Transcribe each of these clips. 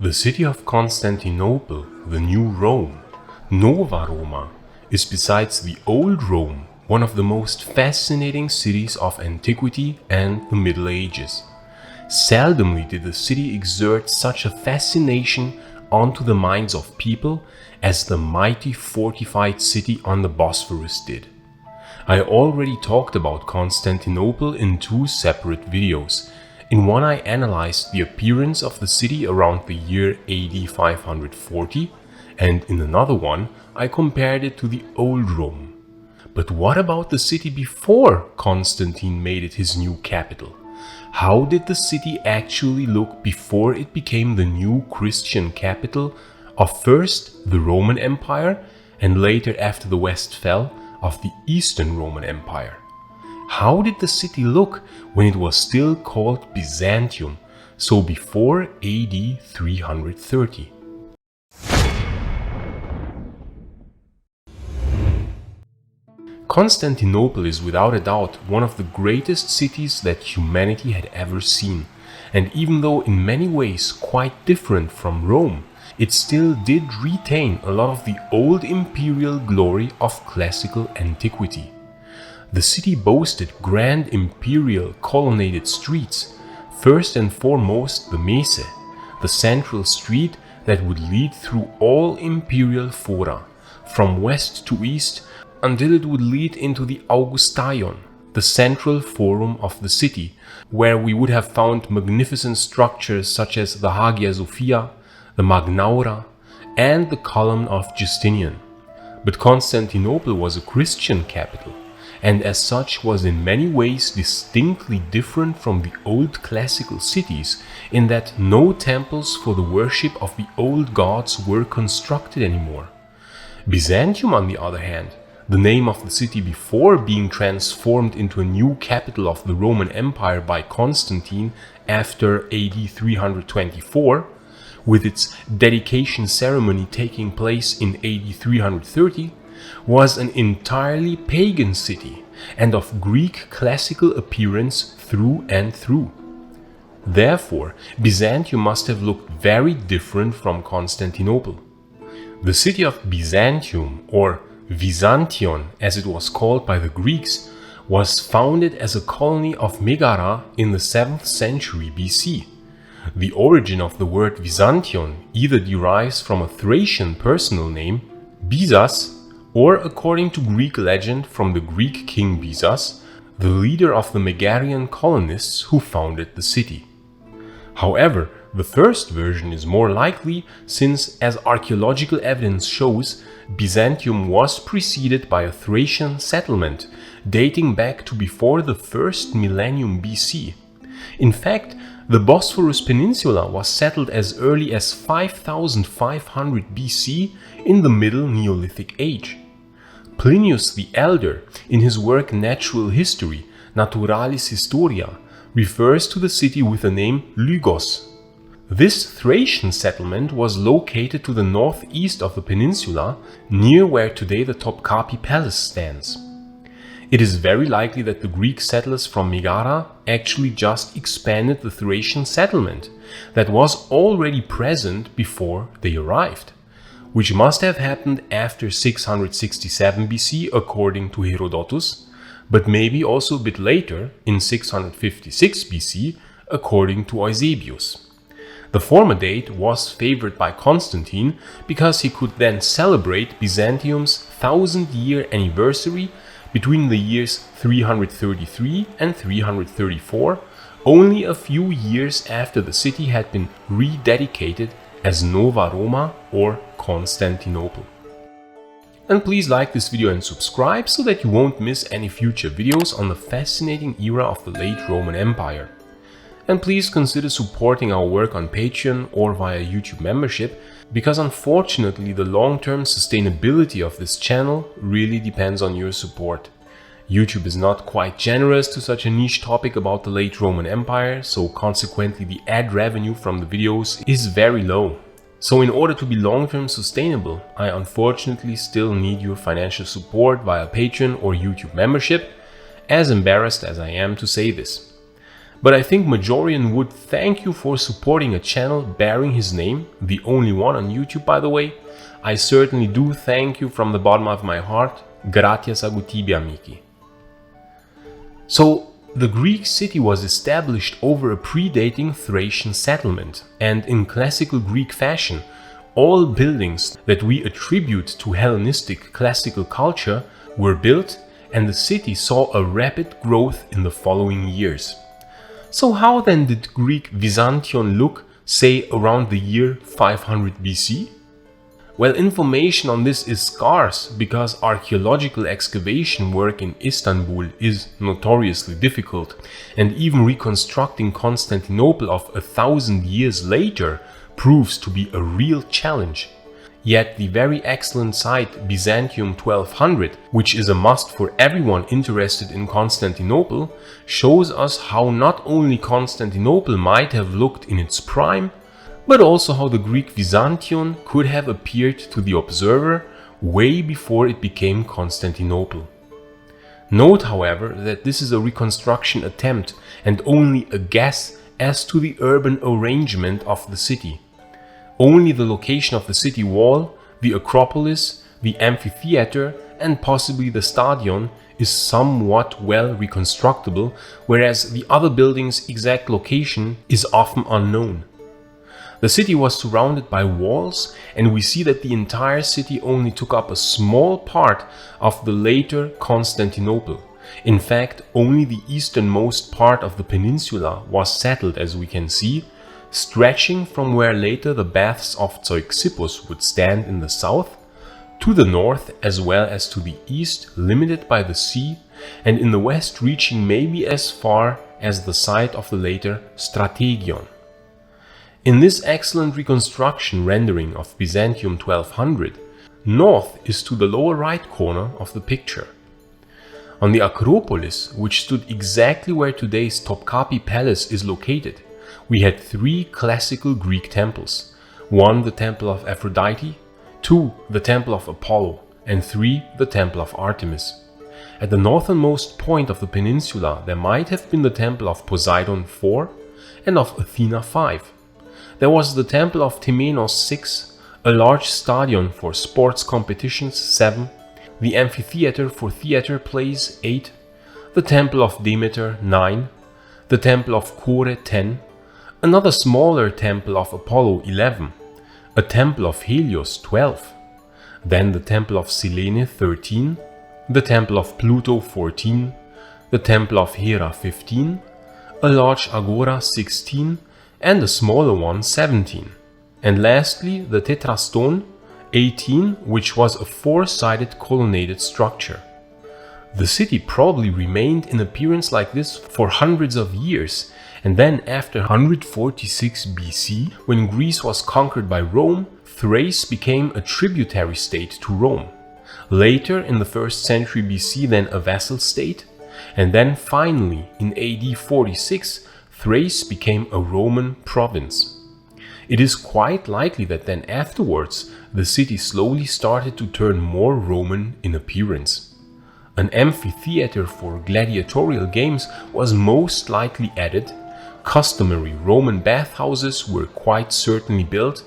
The city of Constantinople, the new Rome, Nova Roma, is besides the old Rome one of the most fascinating cities of antiquity and the Middle Ages. Seldomly did the city exert such a fascination onto the minds of people as the mighty fortified city on the Bosphorus did. I already talked about Constantinople in two separate videos. In one I analyzed the appearance of the city around the year AD 540, and in another one I compared it to the old Rome. But what about the city before Constantine made it his new capital? How did the city actually look before it became the new Christian capital of first the Roman Empire and later, after the West fell, of the Eastern Roman Empire? How did the city look when it was still called Byzantium, so before AD 330? Constantinople is without a doubt one of the greatest cities that humanity had ever seen, and even though in many ways quite different from Rome, it still did retain a lot of the old imperial glory of classical antiquity. The city boasted grand imperial colonnaded streets, first and foremost the Mese, the central street that would lead through all imperial fora, from west to east, until it would lead into the Augustaion, the central forum of the city, where we would have found magnificent structures such as the Hagia Sophia, the Magnaura, and the Column of Justinian. But Constantinople was a Christian capital, and as such was in many ways distinctly different from the old classical cities in that no temples for the worship of the old gods were constructed anymore. Byzantium, on the other hand, the name of the city before being transformed into a new capital of the Roman Empire by Constantine after AD 324, with its dedication ceremony taking place in AD 330, was an entirely pagan city and of Greek classical appearance through and through. Therefore, Byzantium must have looked very different from Constantinople. The city of Byzantium, or Byzantion as it was called by the Greeks, was founded as a colony of Megara in the 7th century BC. The origin of the word Byzantion either derives from a Thracian personal name, Byzas, or according to Greek legend from the Greek king Byzas, the leader of the Megarian colonists who founded the city. However, the first version is more likely since, as archaeological evidence shows, Byzantium was preceded by a Thracian settlement dating back to before the first millennium BC. In fact, the Bosphorus Peninsula was settled as early as 5500 BC in the Middle Neolithic Age. Plinius the Elder, in his work Natural History, Naturalis Historia, refers to the city with the name Lygos. This Thracian settlement was located to the northeast of the peninsula, near where today the Topkapi Palace stands. It is very likely that the Greek settlers from Megara actually just expanded the Thracian settlement that was already present before they arrived, which must have happened after 667 BC according to Herodotus, but maybe also a bit later in 656 BC according to Eusebius. The former date was favored by Constantine because he could then celebrate Byzantium's 1000-year anniversary between the years 333 and 334, only a few years after the city had been rededicated as Nova Roma or Constantinople. And please like this video and subscribe so that you won't miss any future videos on the fascinating era of the late Roman Empire. And please consider supporting our work on Patreon or via YouTube membership, because unfortunately the long-term sustainability of this channel really depends on your support. YouTube is not quite generous to such a niche topic about the late Roman Empire, so consequently the ad revenue from the videos is very low. So in order to be long-term sustainable, I unfortunately still need your financial support via Patreon or YouTube membership, as embarrassed as I am to say this. But I think Maiorian would thank you for supporting a channel bearing his name, the only one on YouTube by the way. I certainly do thank you from the bottom of my heart. Gratias agutibi amici. So, the Greek city was established over a predating Thracian settlement, and in classical Greek fashion, all buildings that we attribute to Hellenistic classical culture were built, and the city saw a rapid growth in the following years. So how then did Greek Byzantium look, say, around the year 500 BC? Well, information on this is scarce because archaeological excavation work in Istanbul is notoriously difficult, and even reconstructing Constantinople of 1,000 years later proves to be a real challenge. Yet the very excellent site Byzantium 1200, which is a must for everyone interested in Constantinople, shows us how not only Constantinople might have looked in its prime, but also how the Greek Byzantium could have appeared to the observer way before it became Constantinople. Note, however, that this is a reconstruction attempt and only a guess as to the urban arrangement of the city. Only the location of the city wall, the Acropolis, the amphitheater, and possibly the stadion is somewhat well reconstructible, whereas the other building's exact location is often unknown. The city was surrounded by walls, and we see that the entire city only took up a small part of the later Constantinople. In fact, only the easternmost part of the peninsula was settled, as we can see, stretching from where later the baths of Zeuxippus would stand in the south, to the north as well as to the east, limited by the sea, and in the west reaching maybe as far as the site of the later Strategion. In this excellent reconstruction rendering of Byzantium 1200, north is to the lower right corner of the picture. On the Acropolis, which stood exactly where today's Topkapi Palace is located, we had three classical Greek temples. One, the Temple of Aphrodite, two, the Temple of Apollo, and three, the Temple of Artemis. At the northernmost point of the peninsula, there might have been the Temple of Poseidon 4 and of Athena 5. There was the Temple of Temenos 6, a large stadion for sports competitions 7, the amphitheater for theater plays 8, the Temple of Demeter 9, the Temple of Kore 10, another smaller Temple of Apollo 11, a Temple of Helios 12, then the Temple of Selene 13, the Temple of Pluto 14, the Temple of Hera 15, a large Agora 16, and a smaller one 17. And lastly, the Tetraston 18, which was a four-sided colonnaded structure. The city probably remained in appearance like this for hundreds of years, and then after 146 BC, when Greece was conquered by Rome, Thrace became a tributary state to Rome. Later, in the 1st century BC, then a vassal state, and then finally in AD 46, Thrace became a Roman province. It is quite likely that then afterwards the city slowly started to turn more Roman in appearance. An amphitheater for gladiatorial games was most likely added, customary Roman bathhouses were quite certainly built,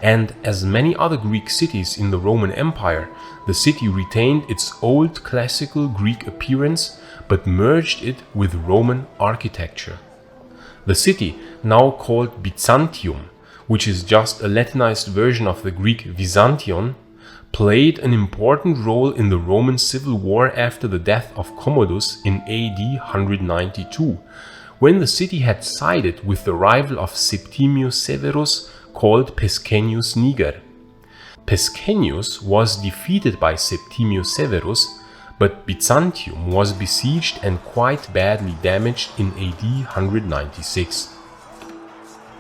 and as many other Greek cities in the Roman Empire, the city retained its old classical Greek appearance but merged it with Roman architecture. The city, now called Byzantium, which is just a Latinized version of the Greek Byzantion, played an important role in the Roman civil war after the death of Commodus in AD 192, when the city had sided with the rival of Septimius Severus called Pescennius Niger. Pescennius was defeated by Septimius Severus, but Byzantium was besieged and quite badly damaged in AD 196.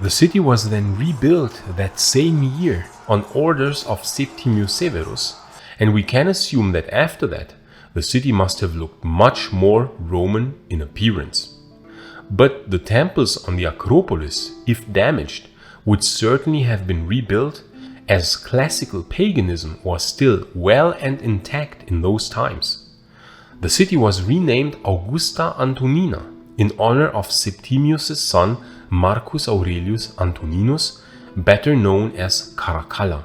The city was then rebuilt that same year on orders of Septimius Severus, and we can assume that after that the city must have looked much more Roman in appearance. But the temples on the Acropolis, if damaged, would certainly have been rebuilt, as classical paganism was still well and intact in those times. The city was renamed Augusta Antonina, in honor of Septimius' son Marcus Aurelius Antoninus, better known as Caracalla.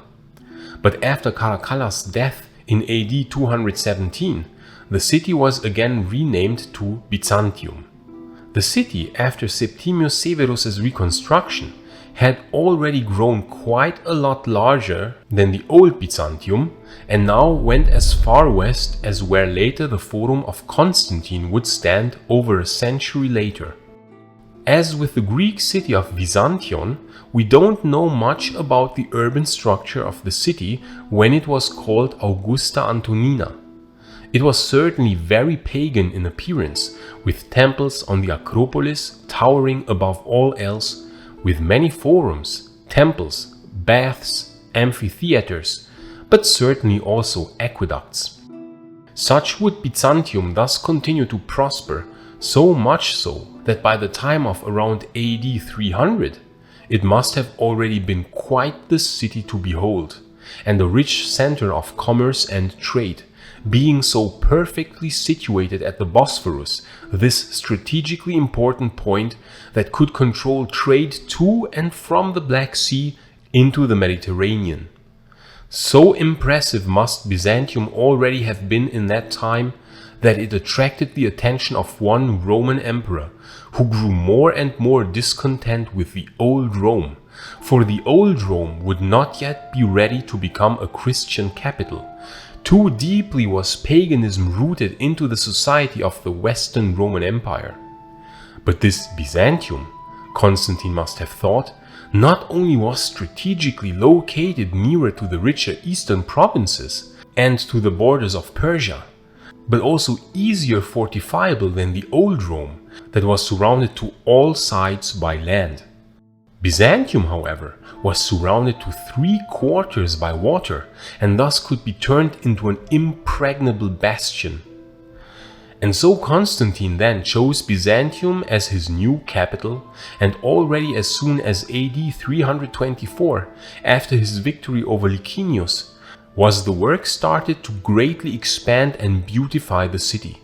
But after Caracalla's death in AD 217, the city was again renamed to Byzantium. The city, after Septimius Severus's reconstruction, had already grown quite a lot larger than the old Byzantium, and now went as far west as where later the Forum of Constantine would stand over a century later. As with the Greek city of Byzantion, we don't know much about the urban structure of the city when it was called Augusta Antonina. It was certainly very pagan in appearance, with temples on the Acropolis towering above all else, with many forums, temples, baths, amphitheaters, but certainly also aqueducts. Such would Byzantium thus continue to prosper, so much so that by the time of around AD 300, it must have already been quite the city to behold, and a rich center of commerce and trade, being so perfectly situated at the Bosphorus, this strategically important point that could control trade to and from the Black Sea into the Mediterranean. So impressive must Byzantium already have been in that time that it attracted the attention of one Roman emperor, who grew more and more discontent with the old Rome, for the old Rome would not yet be ready to become a Christian capital. Too deeply was paganism rooted into the society of the Western Roman Empire. But this Byzantium, Constantine must have thought, not only was strategically located nearer to the richer eastern provinces and to the borders of Persia, but also easier fortifiable than the old Rome that was surrounded to all sides by land. Byzantium, however, was surrounded to 3/4 by water and thus could be turned into an impregnable bastion. And so Constantine then chose Byzantium as his new capital, and already as soon as AD 324, after his victory over Licinius, was the work started to greatly expand and beautify the city.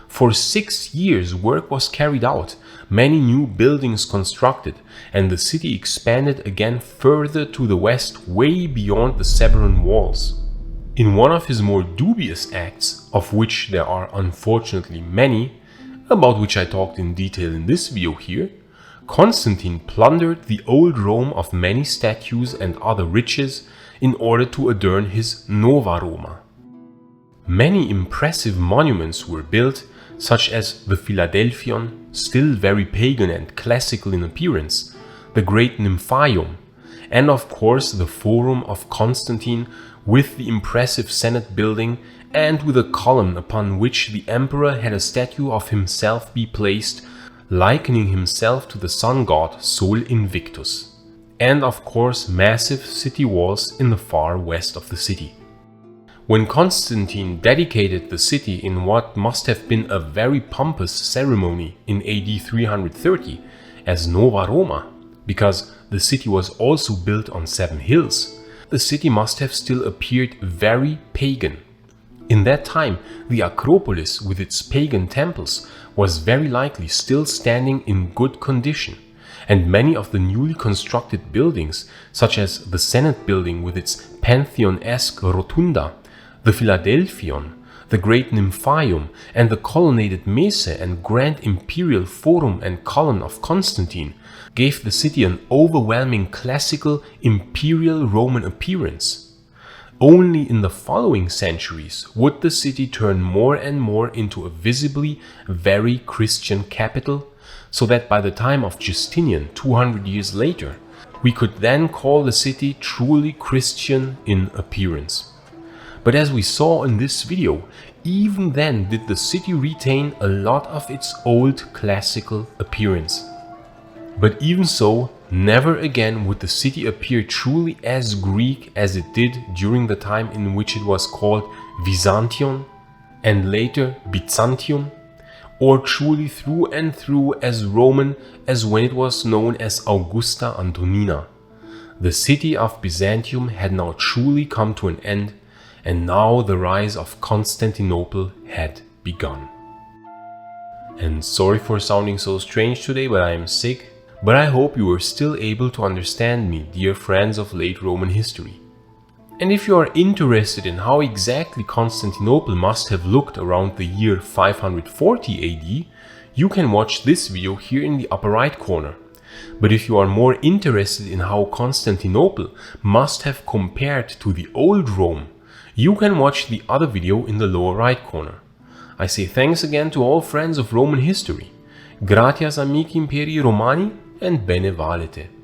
For 6 years work was carried out, many new buildings constructed, and the city expanded again further to the west, way beyond the Severan walls. In one of his more dubious acts, of which there are unfortunately many, about which I talked in detail in this video here, Constantine plundered the old Rome of many statues and other riches in order to adorn his Nova Roma. Many impressive monuments were built, such as the Philadelphion, still very pagan and classical in appearance, the Great Nymphaeum, and of course the Forum of Constantine with the impressive Senate building and with a column upon which the emperor had a statue of himself be placed, likening himself to the sun god Sol Invictus, and of course massive city walls in the far west of the city. When Constantine dedicated the city in what must have been a very pompous ceremony in AD 330 as Nova Roma, because the city was also built on 7 hills, the city must have still appeared very pagan. In that time, the Acropolis with its pagan temples was very likely still standing in good condition, and many of the newly constructed buildings, such as the Senate building with its Pantheon-esque rotunda, the Philadelphion, the Great Nymphaeum, and the colonnaded Mese and Grand Imperial Forum and Column of Constantine, gave the city an overwhelming classical imperial Roman appearance. Only in the following centuries would the city turn more and more into a visibly very Christian capital, so that by the time of Justinian 200 years later, we could then call the city truly Christian in appearance. But as we saw in this video, even then did the city retain a lot of its old classical appearance. But even so, never again would the city appear truly as Greek as it did during the time in which it was called Byzantion and later Byzantium, or truly through and through as Roman as when it was known as Augusta Antonina. The city of Byzantium had now truly come to an end, and now the rise of Constantinople had begun. And sorry for sounding so strange today, but I am sick. But I hope you are still able to understand me, dear friends of late Roman history. And if you are interested in how exactly Constantinople must have looked around the year 540 AD, you can watch this video here in the upper right corner. But if you are more interested in how Constantinople must have compared to the old Rome, you can watch the other video in the lower right corner. I say thanks again to all friends of Roman history. Gratias amici imperii Romani and bene valete.